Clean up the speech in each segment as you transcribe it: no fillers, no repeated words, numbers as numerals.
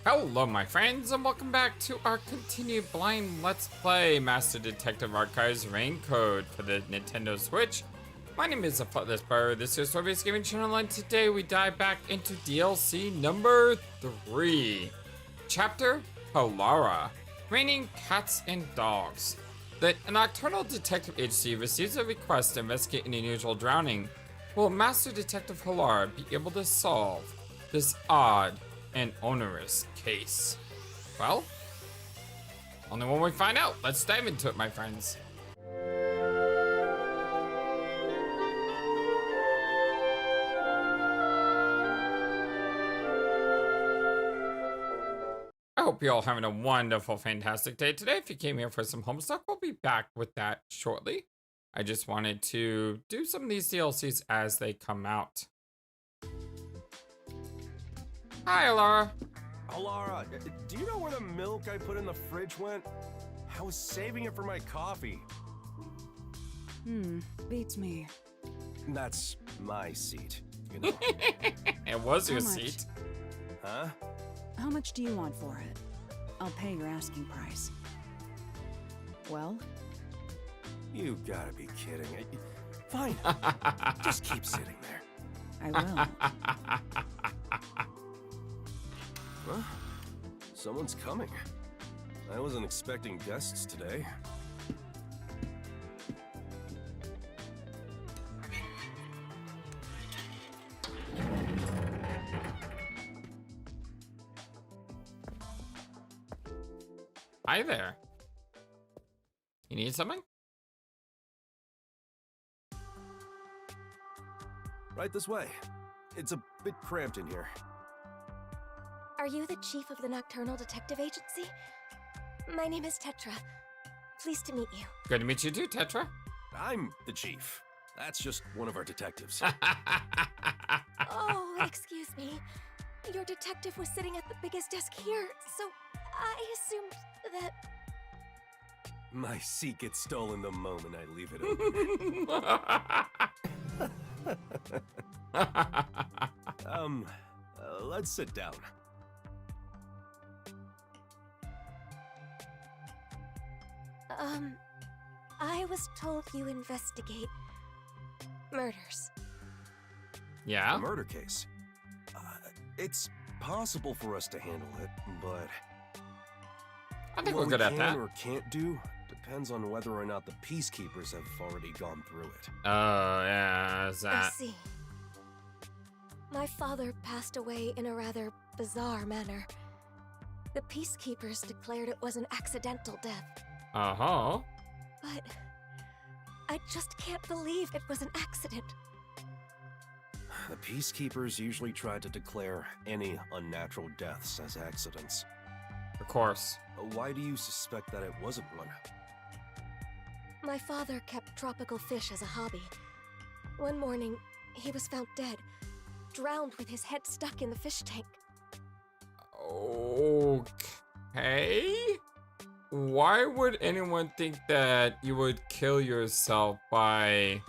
Hello my friends and welcome back to our continued blind let's play Master Detective Archives Rain Code for the Nintendo Switch. My name is FlightlessBird, this is your Story-Based Gaming channel, and today we dive back into DLC number 3. Chapter Halara, Raining Cats and Dogs. The Nocturnal Detective Agency receives a request to investigate an unusual drowning. Will Master Detective Halara be able to solve this odd and onerous case? Well, only when we find out. Let's dive into it, my friends. I hope you're all having a wonderful, fantastic day today. If you came here for some Homestuck, we'll be back with that shortly. I just wanted to do some of these DLCs as they come out. Hi, Laura. Halara, do you know where the milk I put in the fridge went? I was saving it for my coffee. Beats me. That's my seat, you know. It was your How much? seat. Huh? How much do you want for it? I'll pay your asking price. Well? You gotta be kidding. Fine. Just keep sitting there. I will. Huh? Someone's coming. I wasn't expecting guests today. Hi there. You need something? Right this way. It's a bit cramped in here. Are you the chief of the Nocturnal Detective Agency? My name is Tetra. Pleased to meet you. Good to meet you too, Tetra. I'm the chief. That's just one of our detectives. Oh, excuse me. Your detective was sitting at the biggest desk here, so I assumed that... My seat gets stolen the moment I leave it open. Let's sit down. I was told you investigate murders. Yeah? A murder case. It's possible for us to handle it, but I think what we're good we at that. can or can't do depends on whether or not the peacekeepers have already gone through it. Oh, yeah, is I that... see. My father passed away in a rather bizarre manner. The peacekeepers declared it was an accidental death. Uh-huh. But I just can't believe it was an accident. The peacekeepers usually try to declare any unnatural deaths as accidents. Of course. Why do you suspect that it wasn't one? My father kept tropical fish as a hobby. One morning, he was found dead, drowned with his head stuck in the fish tank. Okay. Why would anyone think that you would kill yourself by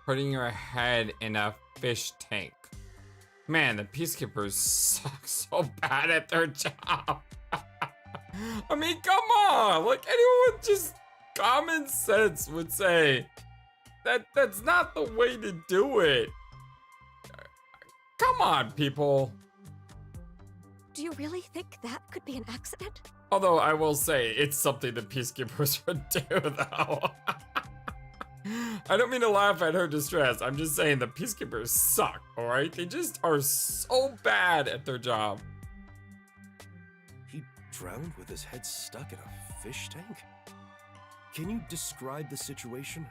putting your head in a fish tank? Man, the peacekeepers suck so bad at their job. I mean, come on! Like, anyone with just common sense would say that that's not the way to do it. Come on, people. Do you really think that could be an accident? Although I will say, it's something the peacekeepers would do, though. I don't mean to laugh at her distress. I'm just saying the peacekeepers suck, alright? They just are so bad at their job. He drowned with his head stuck in a fish tank? Can you describe the situation?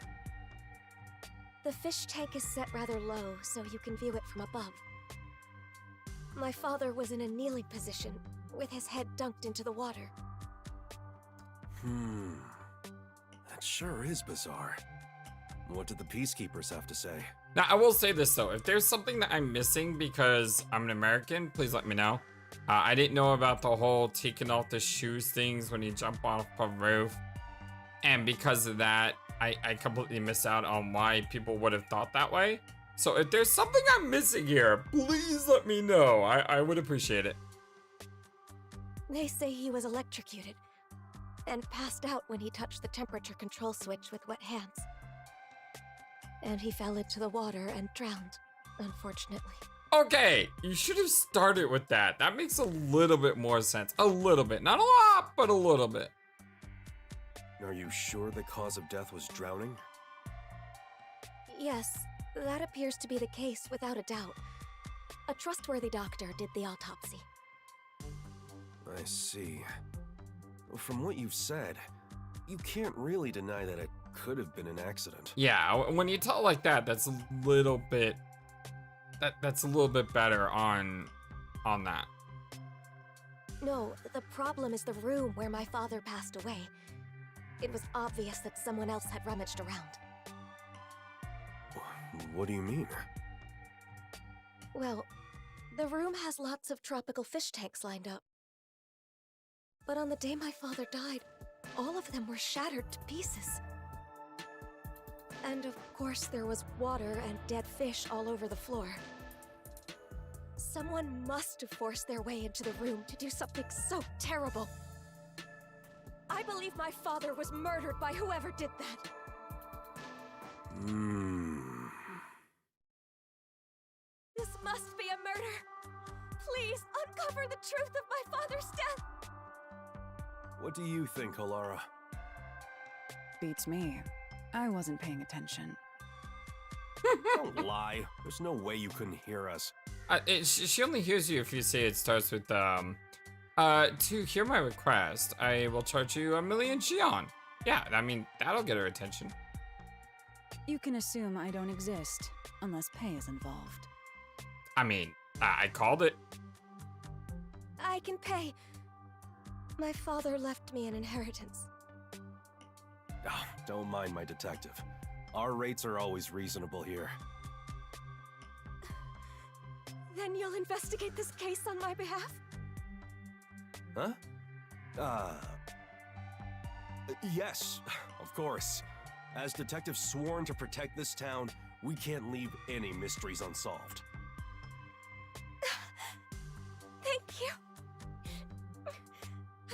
The fish tank is set rather low, so you can view it from above. My father was in a kneeling position, with his head dunked into the water. That sure is bizarre. What did the peacekeepers have to say? Now, I will say this, though. If there's something that I'm missing because I'm an American, please let me know. I didn't know about the whole taking off the shoes things when you jump off a roof. And because of that, I completely missed out on why people would have thought that way. So if there's something I'm missing here, please let me know. I would appreciate it. They say he was electrocuted and passed out when he touched the temperature control switch with wet hands. And he fell into the water and drowned, unfortunately. Okay, you should have started with that. That makes a little bit more sense. A little bit. Not a lot, but a little bit. Are you sure the cause of death was drowning? Yes, that appears to be the case without a doubt. A trustworthy doctor did the autopsy. I see. From what you've said, you can't really deny that it could have been an accident. Yeah, when you tell like that, that's a little bit... That's a little bit better on that. No, the problem is the room where my father passed away. It was obvious that someone else had rummaged around. What do you mean? Well, the room has lots of tropical fish tanks lined up. But on the day my father died, all of them were shattered to pieces. And of course there was water and dead fish all over the floor. Someone must have forced their way into the room to do something so terrible. I believe my father was murdered by whoever did that. This must be a murder. Please uncover the truth of my father's death. What do you think, Halara? Beats me. I wasn't paying attention. Don't lie. There's no way you couldn't hear us. She only hears you if you say it starts with, to hear my request, I will charge you 1,000,000 Xion. Yeah, I mean, that'll get her attention. You can assume I don't exist, unless pay is involved. I mean, I called it. I can pay. My father left me an inheritance. Oh, don't mind my detective. Our rates are always reasonable here. Then you'll investigate this case on my behalf? Huh? Yes, of course. As detectives sworn to protect this town, we can't leave any mysteries unsolved. Thank you.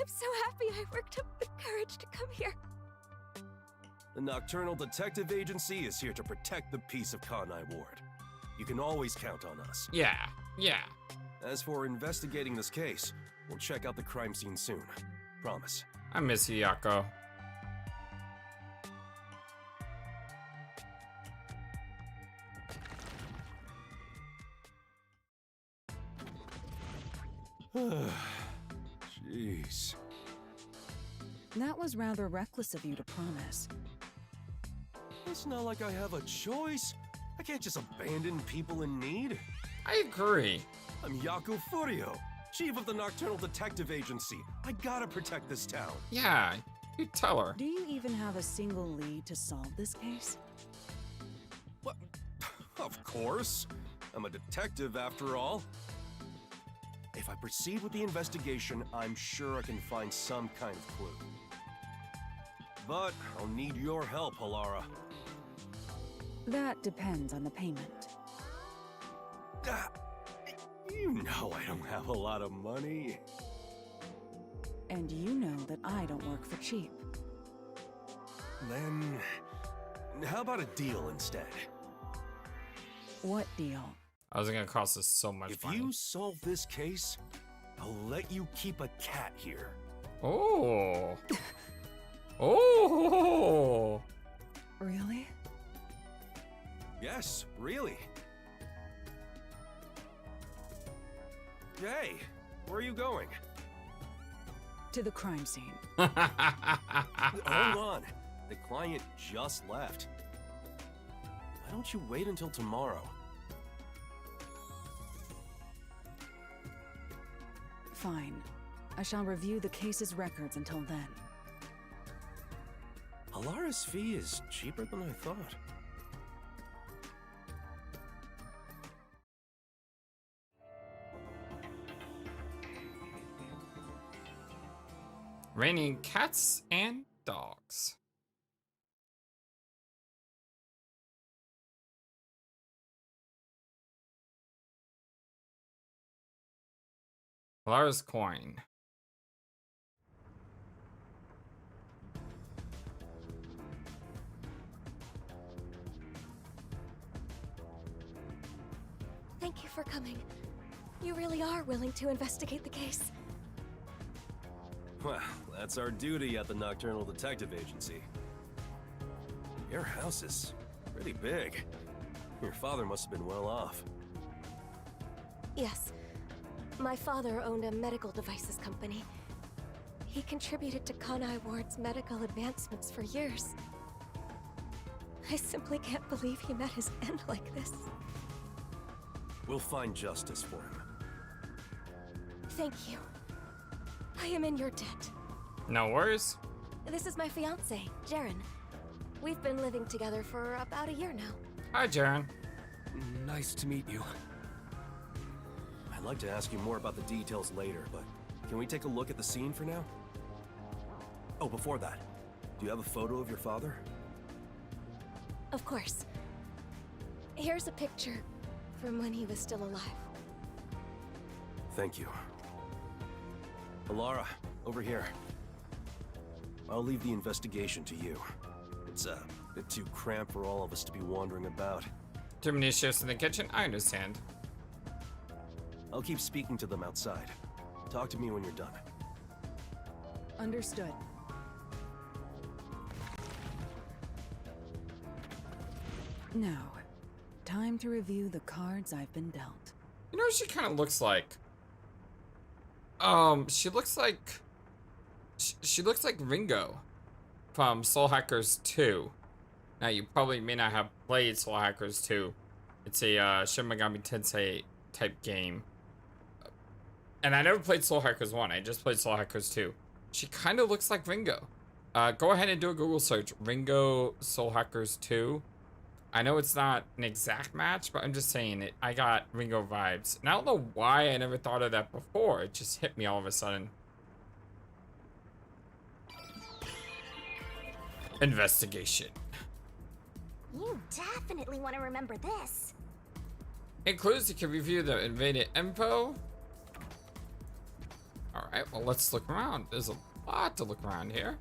I'm so happy I worked up the courage to come here. The Nocturnal Detective Agency is here to protect the peace of Kanai Ward. You can always count on us. Yeah. As for investigating this case, we'll check out the crime scene soon. Promise. I miss you, Yako. Jeez. That was rather reckless of you to promise. It's not like I have a choice. I can't just abandon people in need. I agree. I'm Yaku Furio, chief of the Nocturnal Detective Agency. I gotta protect this town. Yeah, you tell her. Do you even have a single lead to solve this case? What? Of course. I'm a detective after all. If I proceed with the investigation, I'm sure I can find some kind of clue. But I'll need your help, Halara. That depends on the payment. You know I don't have a lot of money. And you know that I don't work for cheap. Then, how about a deal instead? What deal? I was gonna cost us so much If money. you solve this case, I'll let you keep a cat here. Oh. Oh. Really? Yes, really. Hey, where are you going? To the crime scene. Hold on. The client just left. Why don't you wait until tomorrow? Fine. I shall review the case's records until then. Halara's fee is cheaper than I thought. Raining cats and dogs. Lara's coin. Thank you for coming. You really are willing to investigate the case. Well, that's our duty at the Nocturnal Detective Agency. Your house is pretty big. Your father must have been well off. Yes. My father owned a medical devices company. He contributed to Kanai Ward's medical advancements for years. I simply can't believe he met his end like this. We'll find justice for him. Thank you. I am in your debt. No worries. This is my fiance, Jaren. We've been living together for about a year now. Hi, Jaren. Nice to meet you. I'd like to ask you more about the details later, but can we take a look at the scene for now? Oh, before that, do you have a photo of your father? Of course. Here's a picture from when he was still alive. Thank you. Halara, over here. I'll leave the investigation to you. It's a bit too cramped for all of us to be wandering about. Too many shifts in the kitchen? I understand. I'll keep speaking to them outside. Talk to me when you're done. Understood. Now, time to review the cards I've been dealt. You know what she kind of looks like? She looks like... She looks like Ringo from Soul Hackers 2. Now, you probably may not have played Soul Hackers 2. It's a Shin Megami Tensei type game. And I never played Soul Hackers 1. I just played Soul Hackers 2. She kind of looks like Ringo. Go ahead and do a Google search. Ringo Soul Hackers 2. I know it's not an exact match, but I'm just saying it. I got Ringo vibes. And I don't know why I never thought of that before. It just hit me all of a sudden. Investigation. You definitely want to remember this. Includes you can review the invaded info. Alright, well let's look around. There's a lot to look around here.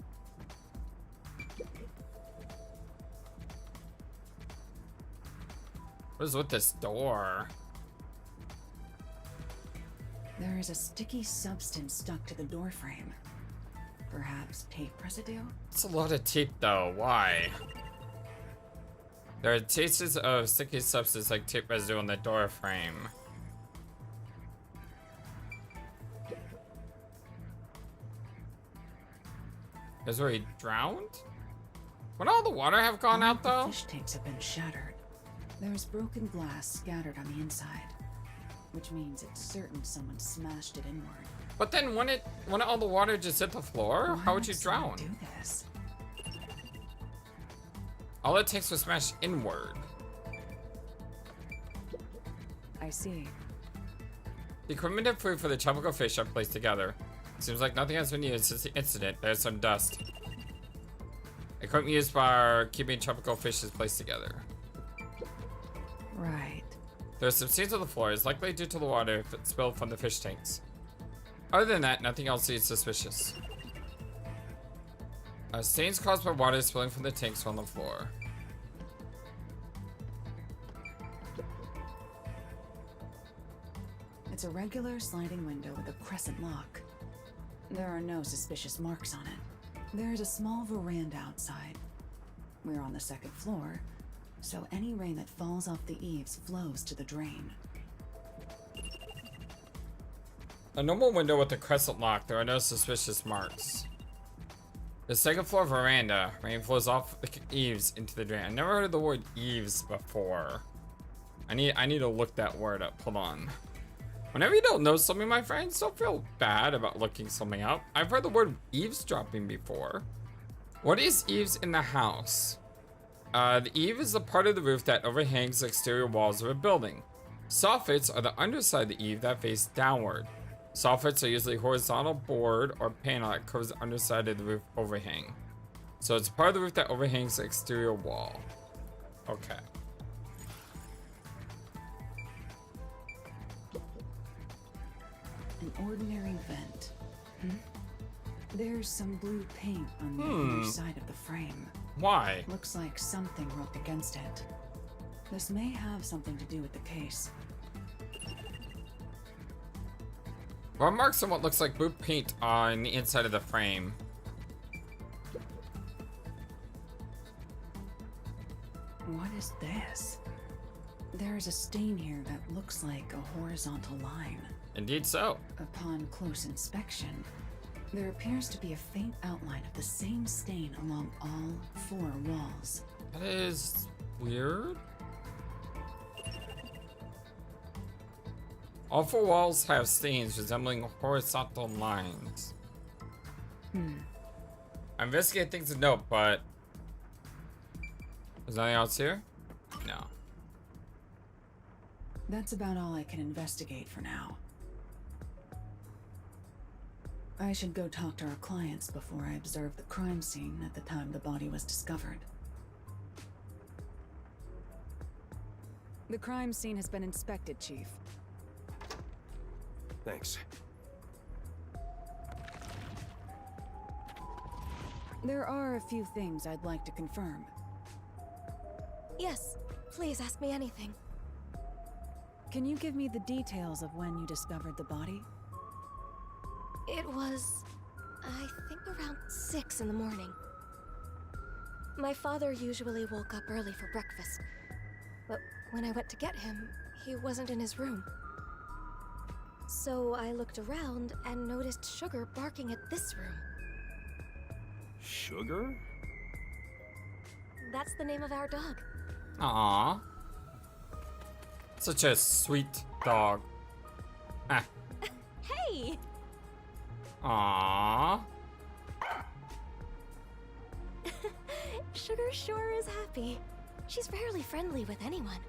What is with this door? There is a sticky substance stuck to the door frame. Perhaps tape residue? It's a lot of tape though. Why? There are traces of sticky substance like tape residue on the door frame. Is where he drowned? Would all the water have gone out The though? fish tanks have been shattered. There's broken glass scattered on the inside, which means it's certain someone smashed it inward. But then wouldn't all the water just hit the floor? Why How would you would someone drown? Do this? All it takes was smash inward. I see. The equipment and food for the tropical fish are placed together. Seems like nothing has been used since the incident. There's some dust. Equipment used for keeping tropical fish is placed together. Right. There's some stains on the floor. It's likely due to the water spilled from the fish tanks. Other than that, nothing else seems suspicious. Stains caused by water spilling from the tanks on the floor. It's a regular sliding window with a crescent lock. There are no suspicious marks on it. There is a small veranda outside. We're on the second floor, so any rain that falls off the eaves flows to the drain. A normal window with a crescent lock. There are no suspicious marks. The second floor veranda. Rain flows off the eaves into the drain. I never heard of the word eaves before. I need to look that word up. Hold on. Whenever you don't know something, my friends, don't feel bad about looking something up. I've heard the word eavesdropping before. What is eaves in the house? The eave is the part of the roof that overhangs the exterior walls of a building. Soffits are the underside of the eave that face downward. Soffits are usually horizontal board or panel that covers the underside of the roof overhang. So it's part of the roof that overhangs the exterior wall. Okay. An ordinary vent. There's some blue paint on the underside of the frame. Why? Looks like something rubbed against it. This may have something to do with the case. Well, marks on what looks like blue paint on the inside of the frame. What is this? There's a stain here that looks like a horizontal line. Indeed so. Upon close inspection, there appears to be a faint outline of the same stain along all 4 walls. That is weird. All 4 walls have stains resembling horizontal lines. I investigate things to note, but is there anything else here? No. That's about all I can investigate for now. I should go talk to our clients before I observe the crime scene at the time the body was discovered. The crime scene has been inspected, Chief. Thanks. There are a few things I'd like to confirm. Yes, please ask me anything. Can you give me the details of when you discovered the body? It was, I think, around 6 in the morning. My father usually woke up early for breakfast, but when I went to get him, he wasn't in his room. So I looked around and noticed Sugar barking at this room. Sugar? That's the name of our dog. Aww. Such a sweet dog. Ah. Hey! Aww. Sugar sure is happy. She's rarely friendly with anyone.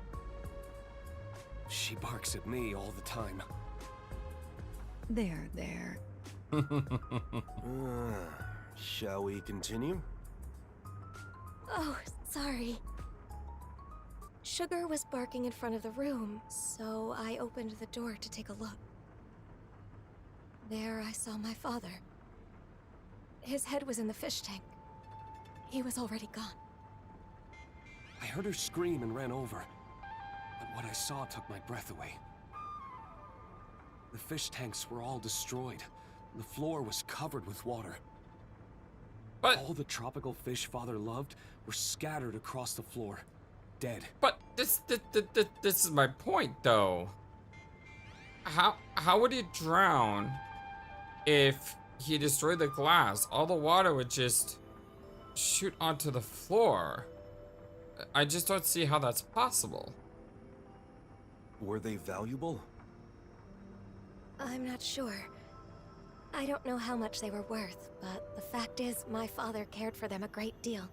She barks at me all the time. There. Shall we continue? Oh, sorry. Sugar was barking in front of the room, so I opened the door to take a look. There I saw my father. His head was in the fish tank. He was already gone. I heard her scream and ran over, but what I saw took my breath away. The fish tanks were all destroyed. The floor was covered with water. But All the tropical fish Father loved were scattered across the floor, dead. But this is my point, though. How would he drown if he destroyed the glass? All the water would just shoot onto the floor. I just don't see how that's possible. Were they valuable? I'm not sure. I don't know how much they were worth, but the fact is, my father cared for them a great deal.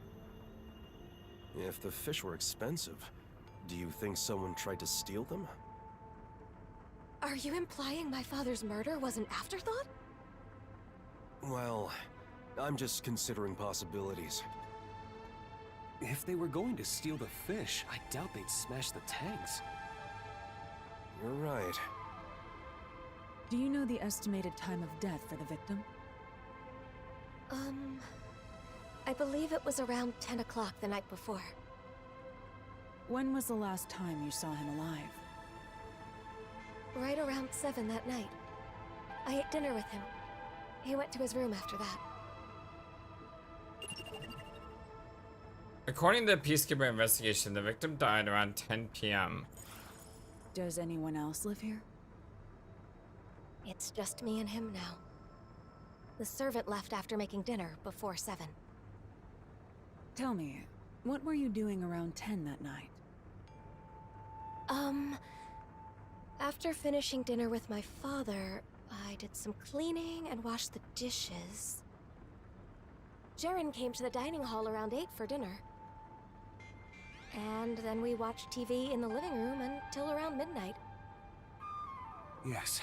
If the fish were expensive, do you think someone tried to steal them? Are you implying my father's murder was an afterthought? Well, I'm just considering possibilities. If they were going to steal the fish, I doubt they'd smash the tanks. You're right. Do you know the estimated time of death for the victim? I believe it was around 10 o'clock the night before. When was the last time you saw him alive? Right around 7 that night. I ate dinner with him. He went to his room after that. According to the Peacekeeper investigation, the victim died around 10 p.m. Does anyone else live here? It's just me and him now. The servant left after making dinner before 7. Tell me, what were you doing around 10 that night? After finishing dinner with my father, I did some cleaning and washed the dishes. Jaren came to the dining hall around 8 for dinner. And then we watched TV in the living room until around midnight. Yes.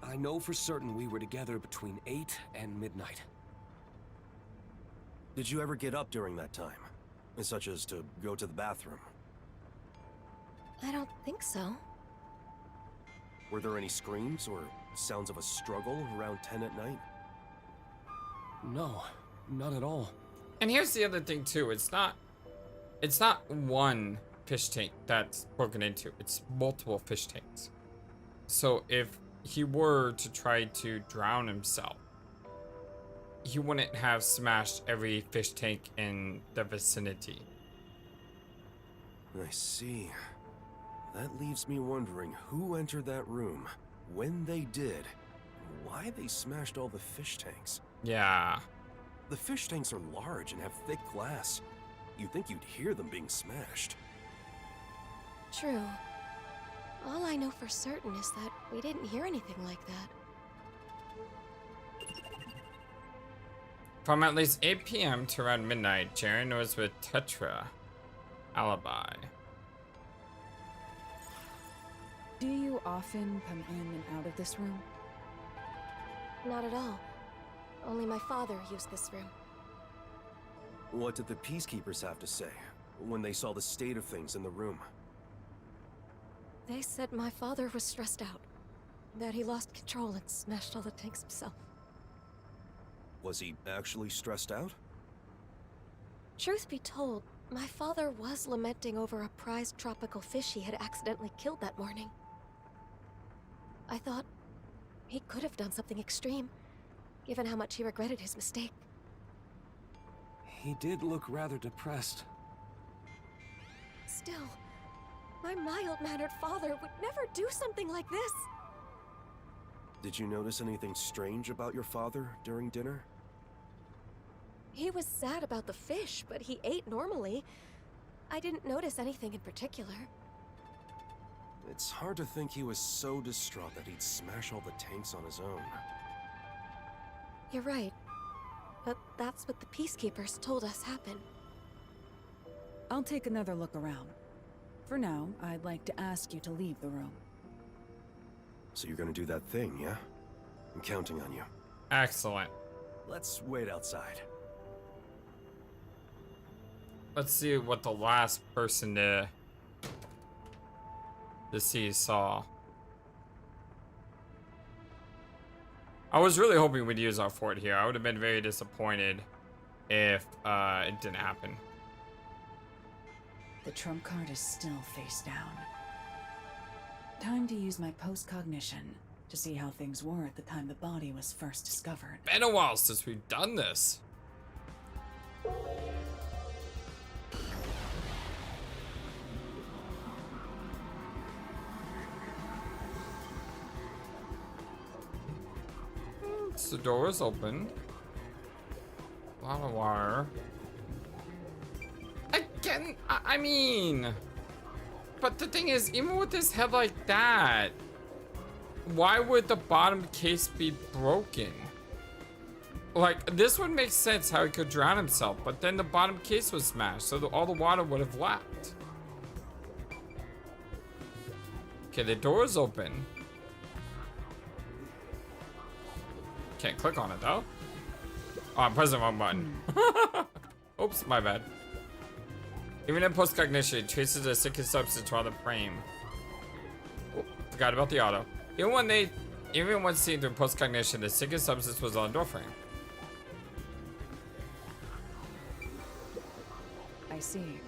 I know for certain we were together between 8 and midnight. Did you ever get up during that time? Such as to go to the bathroom? I don't think so. Were there any screams or sounds of a struggle around 10 at night? No, not at all. And here's the other thing too. It's not one fish tank that's broken into. It's multiple fish tanks. So if he were to try to drown himself, he wouldn't have smashed every fish tank in the vicinity. I see. That leaves me wondering who entered that room, when they did, and why they smashed all the fish tanks. Yeah. The fish tanks are large and have thick glass. You'd think you'd hear them being smashed. True. All I know for certain is that we didn't hear anything like that. From at least 8 p.m. to around midnight, Jaren was with Tetra. Alibi. Do you often come in and out of this room? Not at all. Only my father used this room. What did the peacekeepers have to say when they saw the state of things in the room? They said my father was stressed out. That he lost control and smashed all the tanks himself. Was he actually stressed out? Truth be told, my father was lamenting over a prized tropical fish he had accidentally killed that morning. I thought he could have done something extreme, given how much he regretted his mistake. He did look rather depressed. Still, my mild-mannered father would never do something like this. Did you notice anything strange about your father during dinner? He was sad about the fish, but he ate normally. I didn't notice anything in particular. It's hard to think he was so distraught that he'd smash all the tanks on his own. You're right. But that's what the peacekeepers told us happened. I'll take another look around. For now, I'd like to ask you to leave the room. So you're gonna do that thing, yeah? I'm counting on you. Excellent. Let's wait outside. Let's see what the last person to see saw. I was really hoping we'd use our fort here. I would have been very disappointed if it didn't happen. The trump card is still face down. Time to use my post-cognition to see how things were at the time the body was first discovered. Been a while since we've done this. The door is open. A lot of wire. Again, I mean, but the thing is, even with this head like that, why would the bottom case be broken? Like, this would make sense how he could drown himself, but then the bottom case was smashed, so all the water would have left. Okay, the door is open. Can't click on it though. Oh, I'm pressing the wrong button. Oops, my bad. Even in post-cognition, it traces a sickest substance around the frame. Oh, forgot about the auto. Even when seen through post-cognition, the sickest substance was on the door frame. I see.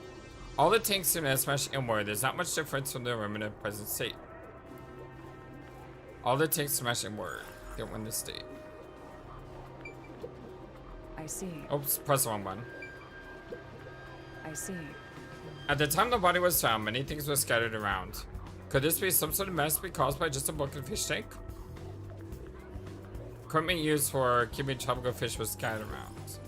All the tanks seem to have smashed inward. There's not much difference from the room in the present state. All the tanks smashed inward. Don't win the state. I see. Oops, press the wrong button. I see. At the time the body was found, many things were scattered around. Could this be some sort of mess be caused by just a broken fish tank? Equipment used for keeping tropical fish was scattered around.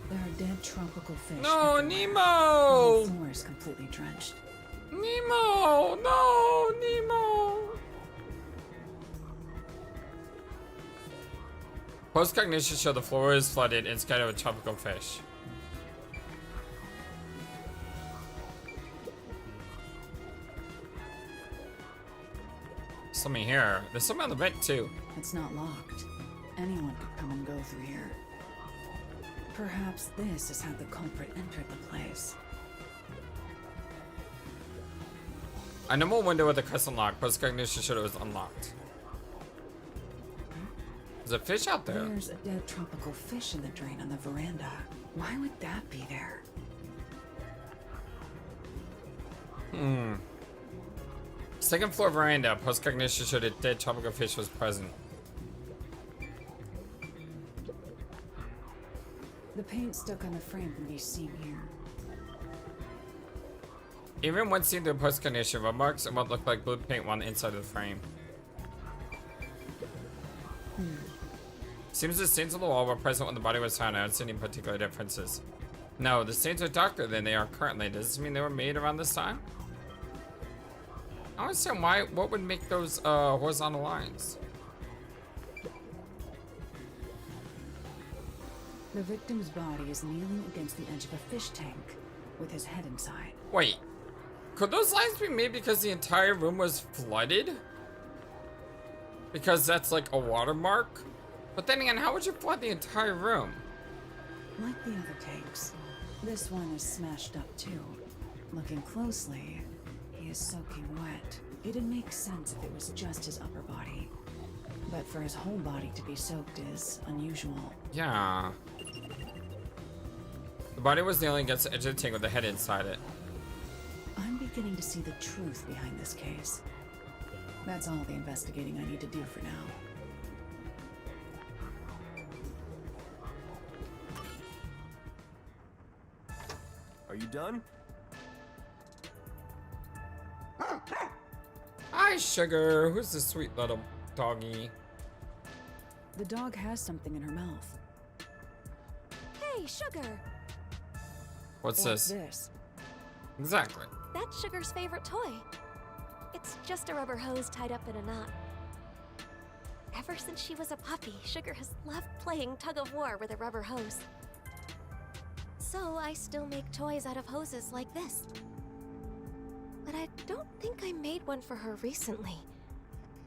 There are dead tropical fish. No, everywhere. Nemo! The floor is completely drenched. Nemo! No, Nemo! Post-cognition show the floor is flooded and scattered with tropical fish. Something here. There's something on the vent too. It's not locked. Anyone could come and go through here. Perhaps this is how the culprit entered the place. A normal window with a crescent lock. Post-cognition showed it was unlocked. There's a fish out there. There's a dead tropical fish in the drain on the veranda. Why would that be there? Second floor veranda. Post-cognition showed a dead tropical fish was present. The paint stuck on the frame can be seen here. Even when seen through post-cognition, red marks and what looked like blue paint on the inside of the frame. Seems the stains on the wall were present when the body was found. I don't see any particular differences. No, the stains are darker than they are currently. Does this mean they were made around this time? I don't understand why. What would make those horizontal lines? The victim's body is kneeling against the edge of a fish tank with his head inside. Wait, could those lines be made because the entire room was flooded? Because that's like a watermark? But then again, how would you flood the entire room? Like the other tanks, this one is smashed up too. Looking closely, he is soaking wet. It'd make sense if it was just his upper body. But for his whole body to be soaked is unusual. Yeah. The body was kneeling against the edge of the tank with the head inside it. I'm beginning to see the truth behind this case. That's all the investigating I need to do for now. Are you done? Hi, Sugar. Who's this sweet little doggy? The dog has something in her mouth. Hey, Sugar! What's What's this? this? Exactly. That's Sugar's favorite toy. It's just a rubber hose tied up in a knot. Ever since she was a puppy, Sugar has loved playing tug-of-war with a rubber hose. So I still make toys out of hoses like this. But I don't think I made one for her recently.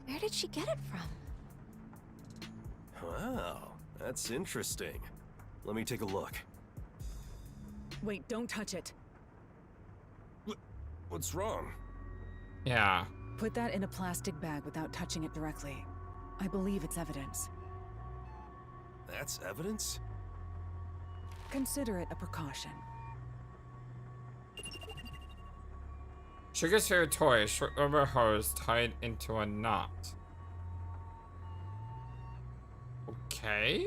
Where did she get it from? Wow, that's interesting. Let me take a look. Wait, don't touch it. What's wrong? Yeah. Put that in a plastic bag without touching it directly. I believe it's evidence. That's evidence? Consider it a precaution. Sugar's favorite toy, a short rubber hose tied into a knot. Okay.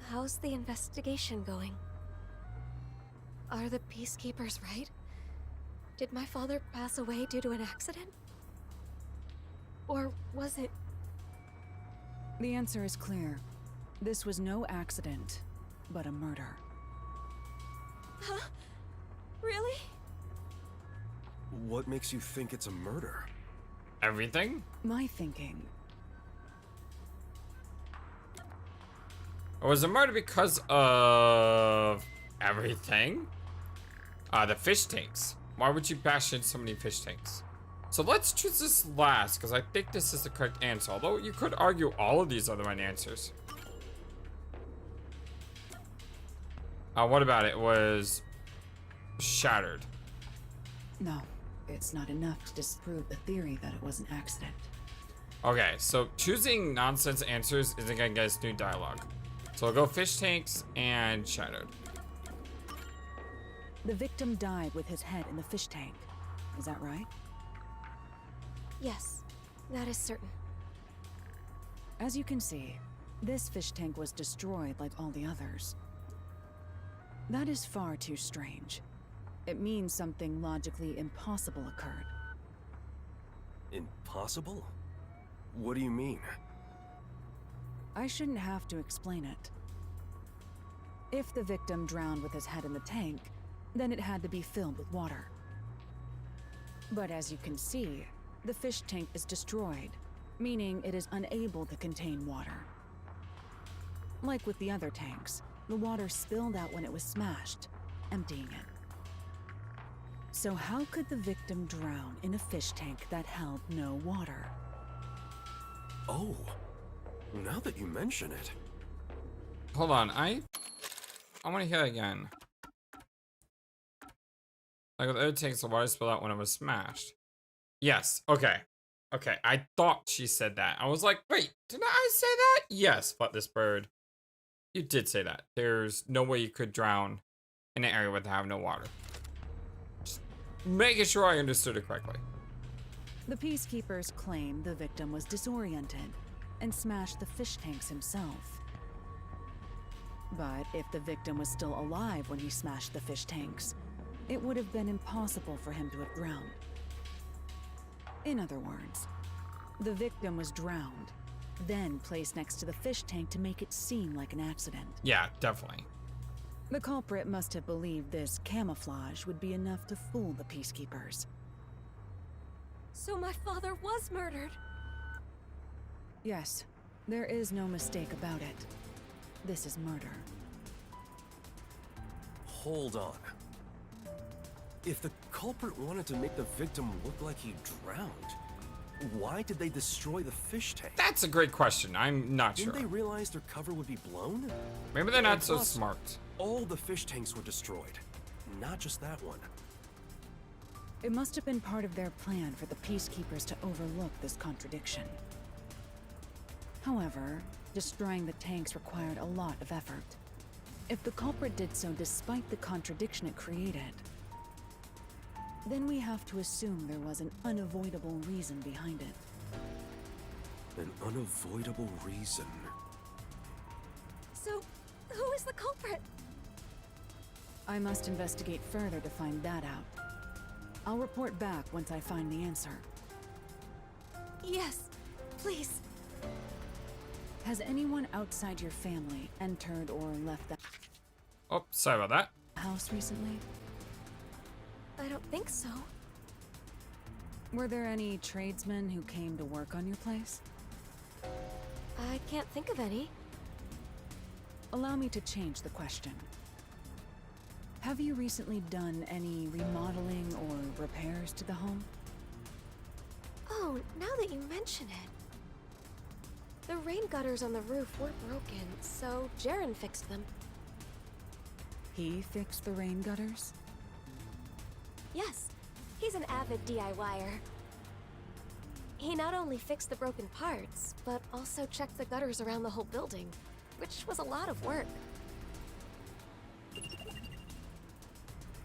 How's the investigation going? Are the peacekeepers right? Did my father pass away due to an accident? Or was it... The answer is clear. This was no accident, but a murder. Huh? Really? What makes you think it's a murder? Everything? My thinking. It was a murder because of everything. The fish tanks. Why would you bash in so many fish tanks? So let's choose this last, because I think this is the correct answer. Although you could argue all of these are the right answers. What about it? Was shattered. No, it's not enough to disprove the theory that it was an accident. Okay, so choosing nonsense answers isn't gonna get us new dialogue. So we'll go fish tanks and shattered. The victim died with his head in the fish tank. Is that right? Yes, that is certain. As you can see, this fish tank was destroyed like all the others. That is far too strange. It means something logically impossible occurred. Impossible? What do you mean? I shouldn't have to explain it. If the victim drowned with his head in the tank, then it had to be filled with water. But as you can see, the fish tank is destroyed, meaning it is unable to contain water. Like with the other tanks, the water spilled out when it was smashed, emptying it. So how could the victim drown in a fish tank that held no water? Oh, now that you mention it. Hold on, I want to hear it again. Like with other tanks, the water spilled out when it was smashed. Yes, okay. Okay, I thought she said that. I was like, wait, didn't I say that? Yes, FlightlessBird. You did say that. There's no way you could drown in an area where they have no water. Just making sure I understood it correctly. The peacekeepers claim the victim was disoriented and smashed the fish tanks himself. But if the victim was still alive when he smashed the fish tanks, it would have been impossible for him to have drowned. In other words, the victim was drowned, then placed next to the fish tank to make it seem like an accident. Yeah, definitely. The culprit must have believed this camouflage would be enough to fool the peacekeepers. So my father was murdered. Yes, there is no mistake about it. This is murder. Hold on. If the culprit wanted to make the victim look like he drowned, why did they destroy the fish tank? That's a great question. I'm not sure. Didn't they realize their cover would be blown? Maybe they're not so Plus, smart. All the fish tanks were destroyed, not just that one. It must have been part of their plan for the peacekeepers to overlook this contradiction. However, destroying the tanks required a lot of effort. If the culprit did so despite the contradiction it created, then we have to assume there was an unavoidable reason behind it. An unavoidable reason. So, who is the culprit? I must investigate further to find that out. I'll report back once I find the answer. Yes, please. Has anyone outside your family entered or left the Oh, sorry about that. house recently? I don't think so. Were there any tradesmen who came to work on your place? I can't think of any. Allow me to change the question. Have you recently done any remodeling or repairs to the home? Oh, now that you mention it. The rain gutters on the roof were broken, so Jaren fixed them. He fixed the rain gutters? Yes, he's an avid DIYer. He not only fixed the broken parts, but also checked the gutters around the whole building, which was a lot of work.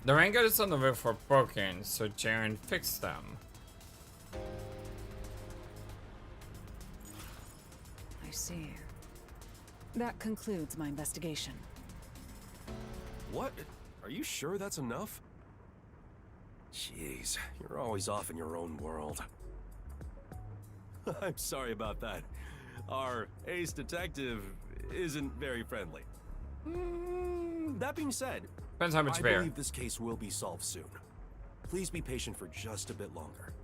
The rain gutters on the roof were broken, so Jaren fixed them. I see. That concludes my investigation. What? Are you sure that's enough? Jeez, you're always off in your own world. I'm sorry about that. Our ace detective isn't very friendly. That being said, Depends how much I bear. believe this case will be solved soon. Please be patient for just a bit longer.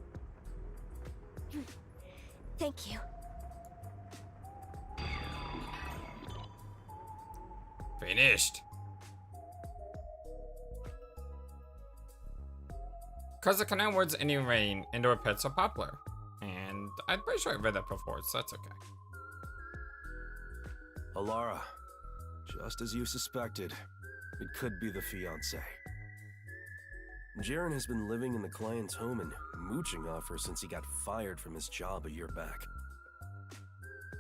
Thank you. Finished. Because the canal words any rain, indoor pets are popular. And I'm pretty sure I read that before, so that's okay. Halara, just as you suspected, it could be the fiancé. Jaren has been living in the client's home and mooching off her since he got fired from his job a year back.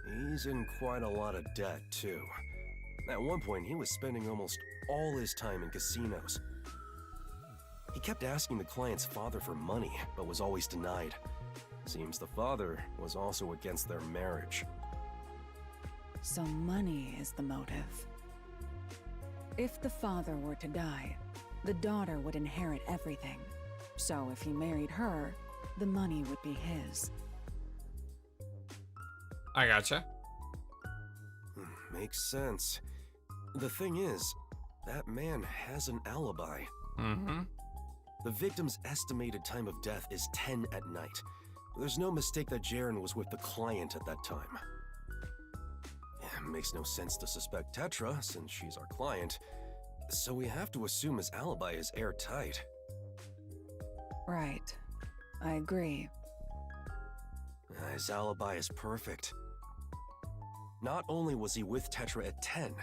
He's in quite a lot of debt, too. At one point, he was spending almost all his time in casinos. He kept asking the client's father for money, but was always denied. Seems the father was also against their marriage. So money is the motive. If the father were to die, the daughter would inherit everything. So if he married her, the money would be his. I gotcha. Makes sense. The thing is, that man has an alibi. Mm-hmm. The victim's estimated time of death is 10 at night. There's no mistake that Jaren was with the client at that time. Makes no sense to suspect Tetra, since she's our client, so we have to assume his alibi is airtight. Right. I agree. His alibi is perfect. Not only was he with Tetra at 10,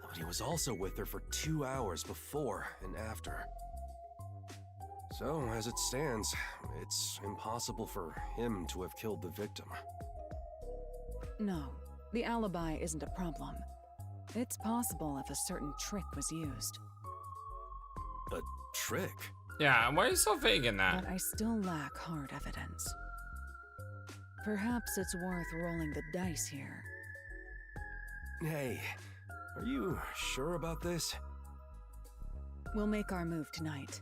but he was also with her for 2 hours before and after. So, as it stands, it's impossible for him to have killed the victim. No, the alibi isn't a problem. It's possible if a certain trick was used. trick. Yeah, why are you so vague in that? But I still lack hard evidence. Perhaps it's worth rolling the dice here. Hey, are you sure about this? We'll make our move tonight.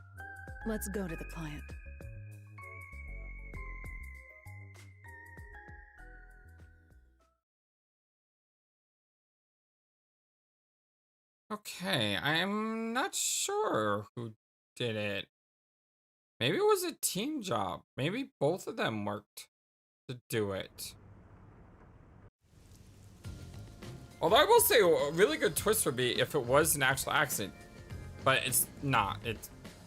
Let's go to the client. Okay, I am not sure who did it. Maybe it was a team job. Maybe both of them worked to do it. Although I will say a really good twist would be if it was an actual accident. But it's not.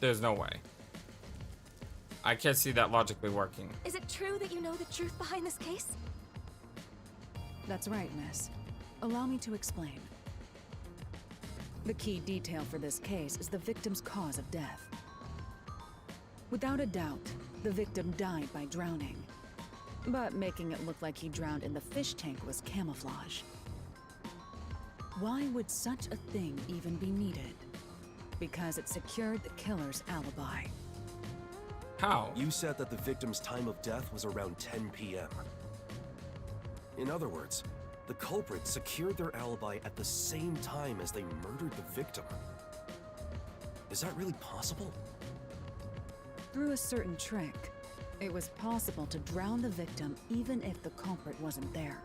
There's no way. I can't see that logically working. Is it true that you know the truth behind this case? That's right, miss. Allow me to explain. The key detail for this case is the victim's cause of death. Without a doubt, the victim died by drowning. But making it look like he drowned in the fish tank was camouflage. Why would such a thing even be needed? Because it secured the killer's alibi. How? You said that the victim's time of death was around 10 p.m. In other words, the culprit secured their alibi at the same time as they murdered the victim. Is that really possible? Through a certain trick, it was possible to drown the victim even if the culprit wasn't there.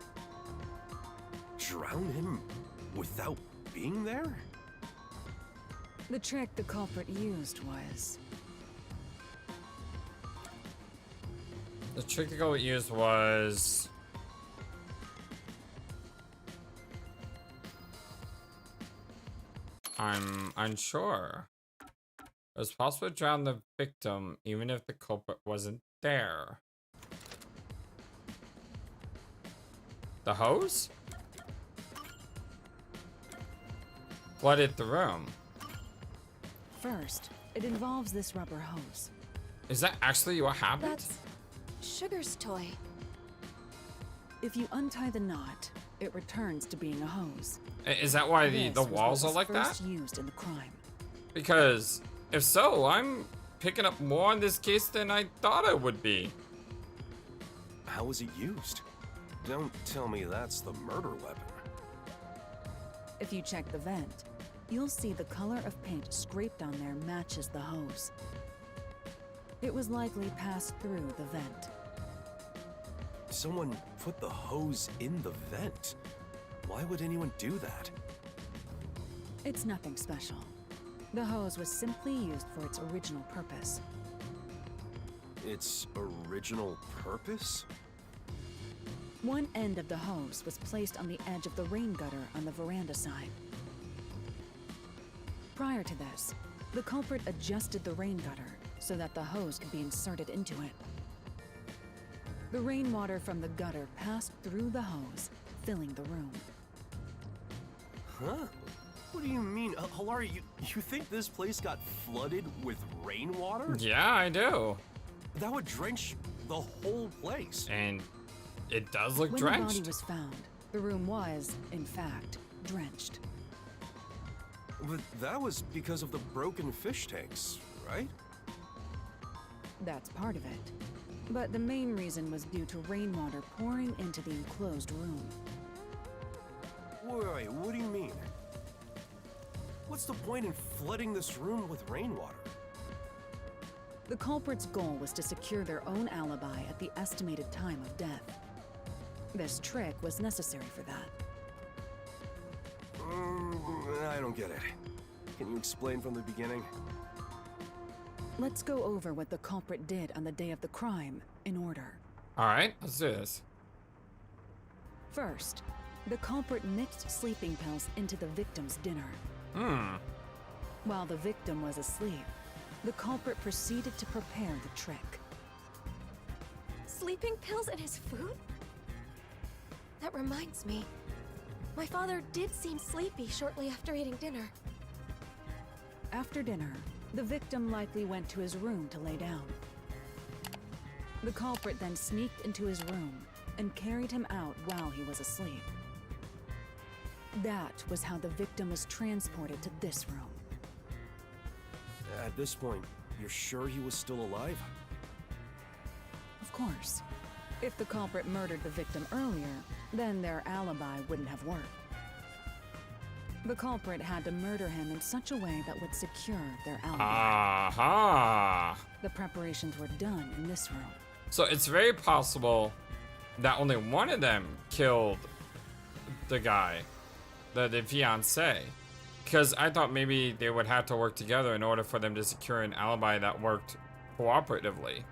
Drown him without being there? The trick the culprit used was... The trick the culprit used was... I'm unsure. It was possible to drown the victim even if the culprit wasn't there. The hose? Flooded the room. First, it involves this rubber hose. Is that actually what happened? That's Sugar's toy. If you untie the knot, it returns to being a hose. Is that why the This was walls what are like was that? first used in the crime. Because if so, I'm picking up more on this case than I thought I would be. How was it used? Don't tell me that's the murder weapon. If you check the vent, you'll see the color of paint scraped on there matches the hose. It was likely passed through the vent. Someone put the hose in the vent. Why would anyone do that? It's nothing special. The hose was simply used for its original purpose. Its original purpose? One end of the hose was placed on the edge of the rain gutter on the veranda side. Prior to this, the culprit adjusted the rain gutter so that the hose could be inserted into it. The rainwater from the gutter passed through the hose, filling the room. Huh? What do you mean? Halara, you think this place got flooded with rainwater? Yeah, I do. That would drench the whole place. And it does look When drenched. the body was found, the room was, in fact, drenched. But that was because of the broken fish tanks, right? That's part of it. But the main reason was due to rainwater pouring into the enclosed room. Wait, what do you mean? What's the point in flooding this room with rainwater? The culprit's goal was to secure their own alibi at the estimated time of death. This trick was necessary for that. I don't get it. Can you explain from the beginning? Let's go over what the culprit did on the day of the crime, in order. Alright, let's do this. First, the culprit mixed sleeping pills into the victim's dinner. While the victim was asleep, the culprit proceeded to prepare the trick. Sleeping pills in his food? That reminds me. My father did seem sleepy shortly after eating dinner. After dinner, the victim likely went to his room to lay down. The culprit then sneaked into his room and carried him out while he was asleep. That was how the victim was transported to this room. At this point, you're sure he was still alive? Of course. If the culprit murdered the victim earlier, then their alibi wouldn't have worked. The culprit had to murder him in such a way that would secure their alibi. Aha! The preparations were done in this room. So it's very possible that only one of them killed the guy, the fiance. Because I thought maybe they would have to work together in order for them to secure an alibi that worked cooperatively.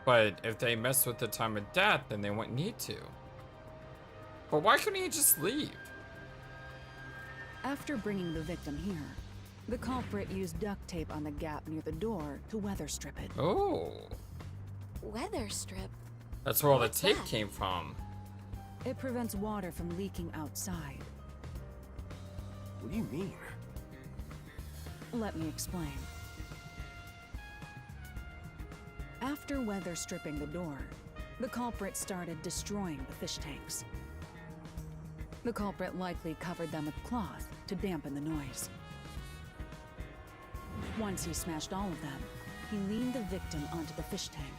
But if they messed with the time of death, then they wouldn't need to. But why couldn't he just leave? After bringing the victim here, the culprit used duct tape on the gap near the door to weather strip it. Oh, Weather strip? that's where all the What's tape that? came from. It prevents water from leaking outside. What do you mean? Let me explain. After weather stripping the door, the culprit started destroying the fish tanks. The culprit likely covered them with cloth to dampen the noise. Once he smashed all of them, he leaned the victim onto the fish tank.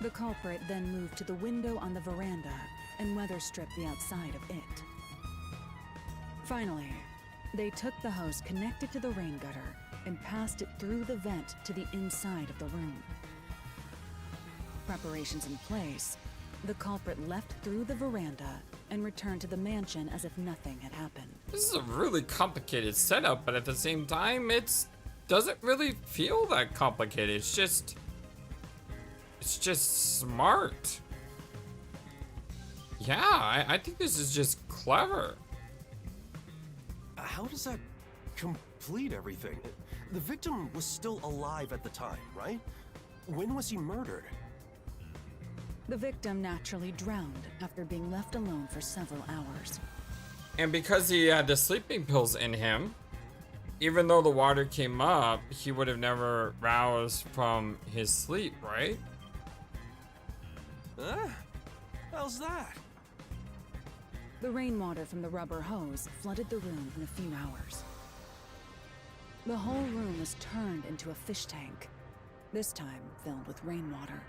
The culprit then moved to the window on the veranda and weather stripped the outside of it. Finally, they took the hose connected to the rain gutter and passed it through the vent to the inside of the room. Preparations in place, the culprit left through the veranda and returned to the mansion as if nothing had happened. This is a really complicated setup, but at the same time, doesn't really feel that complicated. It's just smart. Yeah, I think this is just clever. How does that complete everything? The victim was still alive at the time, right? When was he murdered? The victim naturally drowned after being left alone for several hours. And because he had the sleeping pills in him, even though the water came up, he would have never roused from his sleep, right? Huh? How's that? The rainwater from the rubber hose flooded the room in a few hours. The whole room was turned into a fish tank, this time filled with rainwater.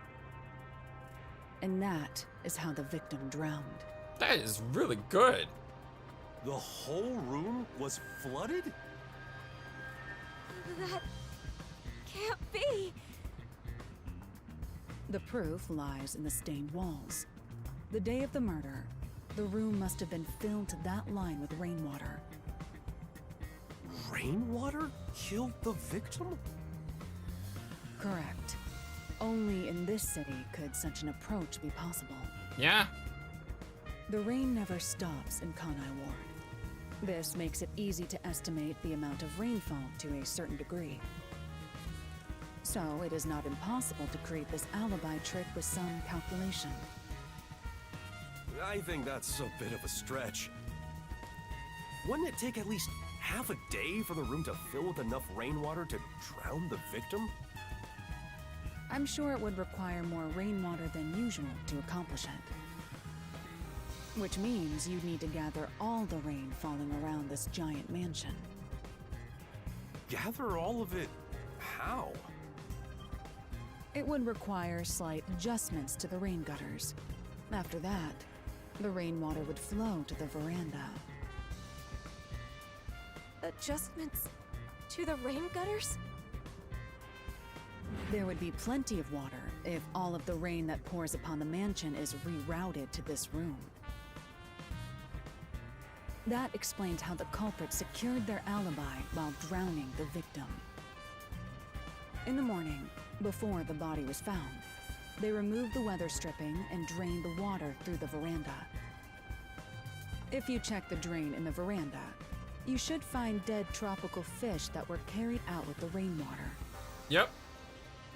And that is how the victim drowned. That is really good. The whole room was flooded? That can't be. The proof lies in the stained walls. The day of the murder, the room must have been filled to that line with rainwater. Rainwater killed the victim? Correct. Only in this city could such an approach be possible. Yeah. The rain never stops in Kanai Ward. This makes it easy to estimate the amount of rainfall to a certain degree. So it is not impossible to create this alibi trick with some calculation. I think that's a bit of a stretch. Wouldn't it take at least half a day for the room to fill with enough rainwater to drown the victim? I'm sure it would require more rainwater than usual to accomplish it. Which means you'd need to gather all the rain falling around this giant mansion. Gather all of it how? It would require slight adjustments to the rain gutters. After that, the rainwater would flow to the veranda. Adjustments to the rain gutters? There would be plenty of water if all of the rain that pours upon the mansion is rerouted to this room. That explains how the culprit secured their alibi while drowning the victim. In the morning, before the body was found, they removed the weather stripping and drained the water through the veranda. If you check the drain in the veranda, you should find dead tropical fish that were carried out with the rainwater. Yep.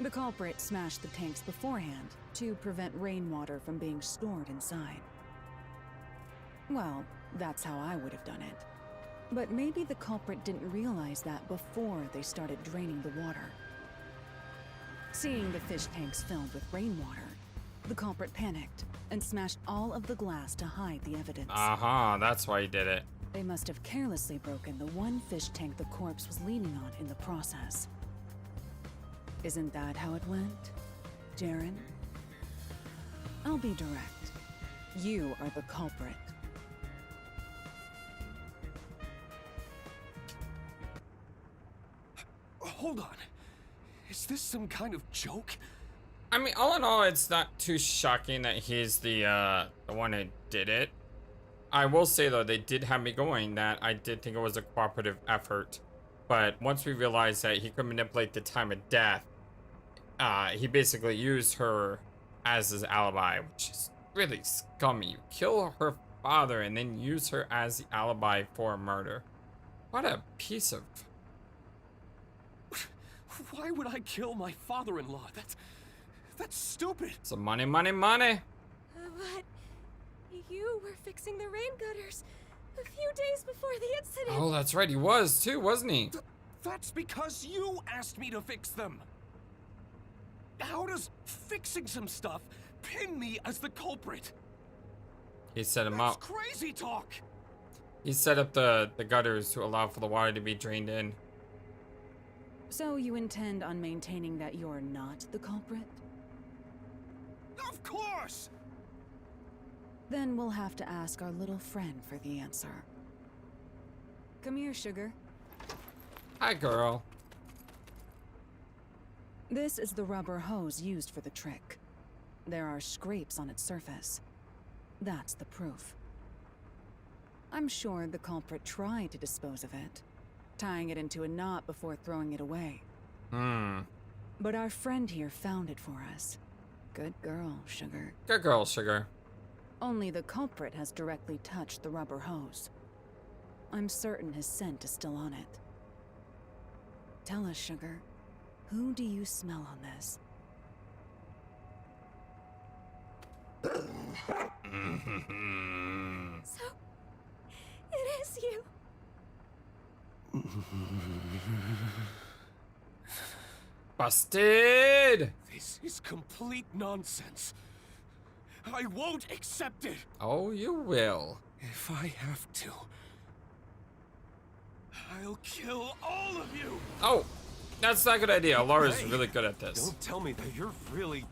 The culprit smashed the tanks beforehand to prevent rainwater from being stored inside. Well, that's how I would have done it. But maybe the culprit didn't realize that before they started draining the water. Seeing the fish tanks filled with rainwater, the culprit panicked and smashed all of the glass to hide the evidence. Aha, that's why he did it. They must have carelessly broken the one fish tank the corpse was leaning on in the process. Isn't that how it went, Jaren? I'll be direct. You are the culprit. Hold on. Is this some kind of joke? I mean, all in all, it's not too shocking that he's the one who did it. I will say, though, they did have me going that I did think it was a cooperative effort. But once we realized that he could manipulate the time of death, he basically used her as his alibi, which is really scummy. You kill her father and then use her as the alibi for a murder. What a piece of... Why would I kill my father-in-law? That's stupid. Some money, money, money. But you were fixing the rain gutters a few days before the incident. Oh, that's right. He was too, wasn't he? That's because you asked me to fix them. How does fixing some stuff pin me as the culprit? He set him That's up. crazy talk. He set up the gutters to allow for the water to be drained in. So you intend on maintaining that you're not the culprit? Of course. Then we'll have to ask our little friend for the answer. Come here, sugar. Hi, girl. This is the rubber hose used for the trick. There are scrapes on its surface. That's the proof. I'm sure the culprit tried to dispose of it, tying it into a knot before throwing it away. But our friend here found it for us. Good girl, sugar. Good girl, sugar. Only the culprit has directly touched the rubber hose. I'm certain his scent is still on it. Tell us, sugar, who do you smell on this? So, it is you. Busted! This is complete nonsense. I won't accept it. Oh, you will. If I have to, I'll kill all of you. Oh, that's not a good idea. Laura's really good at this. Don't tell me that you're really...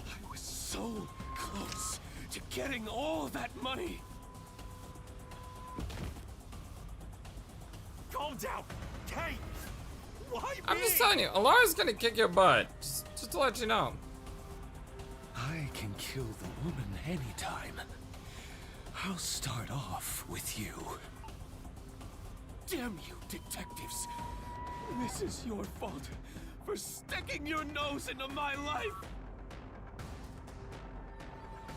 I was so close to getting all that money. Calm down. Kate! Why me? I'm just telling you, Alara's gonna kick your butt. Just to let you know. I can kill the woman anytime. I'll start off with you. Damn you, detectives. This is your fault for sticking your nose into my life.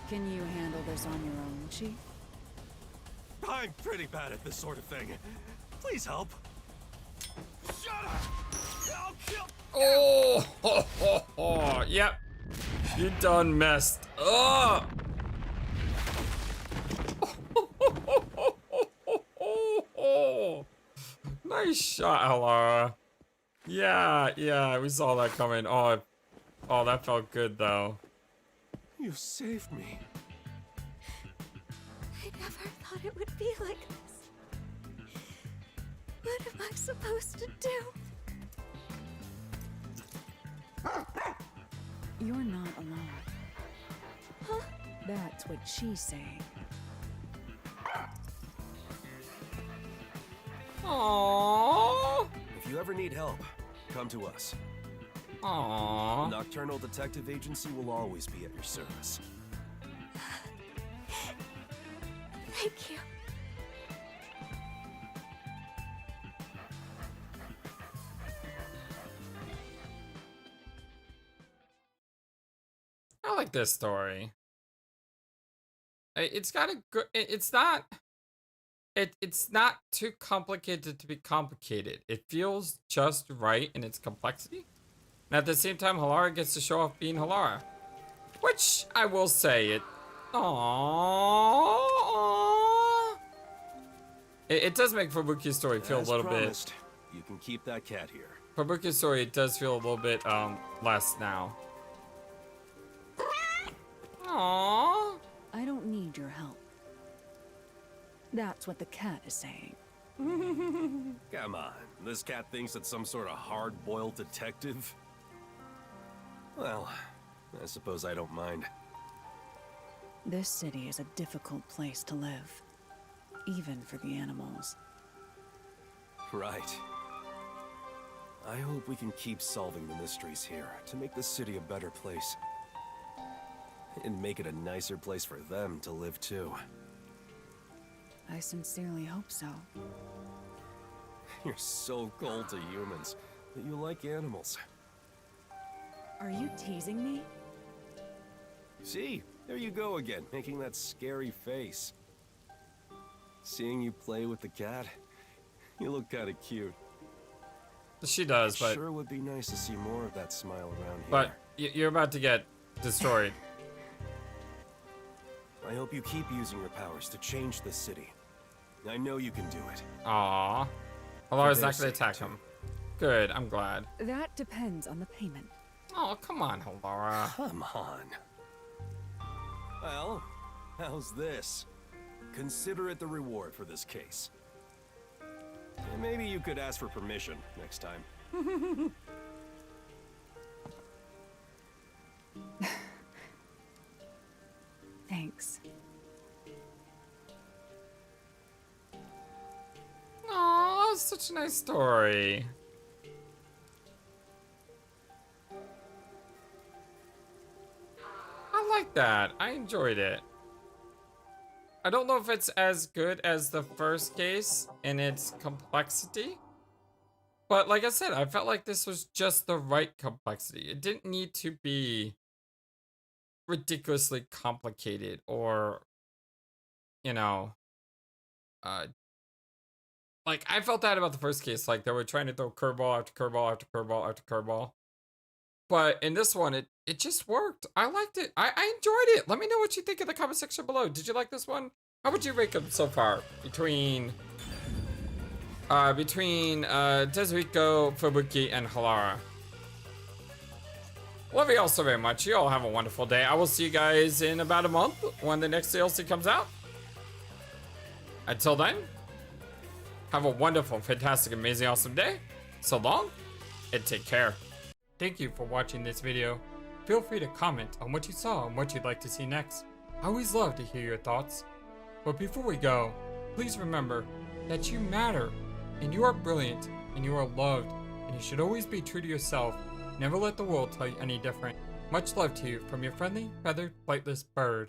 Can you handle this on your own, Chief? I'm pretty bad at this sort of thing. Please help. Shut up! I'll kill... Oh, ho, ho, ho. Yep. You done messed up. Nice shot, Halara. Yeah, we saw that coming. Oh, that felt good though. You saved me. I never thought it would be like this. What am I supposed to do? You're not alone. Huh? That's what she's saying. Aww. If you ever need help, come to us. Aww. Nocturnal Detective Agency will always be at your service. Thank you. I like this story. It's got a good. It's not. It's not too complicated to be complicated. It feels just right in its complexity, and at the same time, Halara gets to show off being Halara, which I will say it. Aww. It does make Fubuki's story feel As a little promised, you can keep that cat here. bit. Fubuki's story it does feel a little bit less now. Aww. I don't need your help. That's what the cat is saying. Come on, this cat thinks it's some sort of hard-boiled detective? Well, I suppose I don't mind. This city is a difficult place to live, even for the animals. Right. I hope we can keep solving the mysteries here to make the city a better place. And make it a nicer place for them to live too. I sincerely hope so. You're so cold to humans that you like animals. Are you teasing me? See, there you go again, making that scary face. Seeing you play with the cat, you look kind of cute. She does, but Sure would be nice to see more of that smile around here. but you're about to get destroyed. I hope you keep using your powers to change the city. I know you can do it. Aww. Halara's their not gonna sake, attack too. him. Good, I'm glad. That depends on the payment. Oh, come on, Halara. Come on. Well, how's this? Consider it the reward for this case. And maybe you could ask for permission next time. Thanks. Aw, such a nice story. I like that. I enjoyed it. I don't know if it's as good as the first case in its complexity. But like I said, I felt like this was just the right complexity. It didn't need to be ridiculously complicated or, you know, like I felt that about the first case. Like they were trying to throw curveball after curveball after curveball after curveball. But in this one, it just worked. I liked it. I enjoyed it. Let me know what you think in the comment section below. Did you like this one? How would you rate them so far? Between Tezuiko, Fubuki, and Halara. Love you all so very much. You all have a wonderful day. I will see you guys in about a month when the next DLC comes out. Until then, have a wonderful, fantastic, amazing, awesome day. So long, and take care. Thank you for watching this video. Feel free to comment on what you saw and what you'd like to see next. I always love to hear your thoughts. But before we go, please remember that you matter, and you are brilliant, and you are loved, and you should always be true to yourself. Never let the world tell you any different. Much love to you from your friendly, feathered, flightless bird.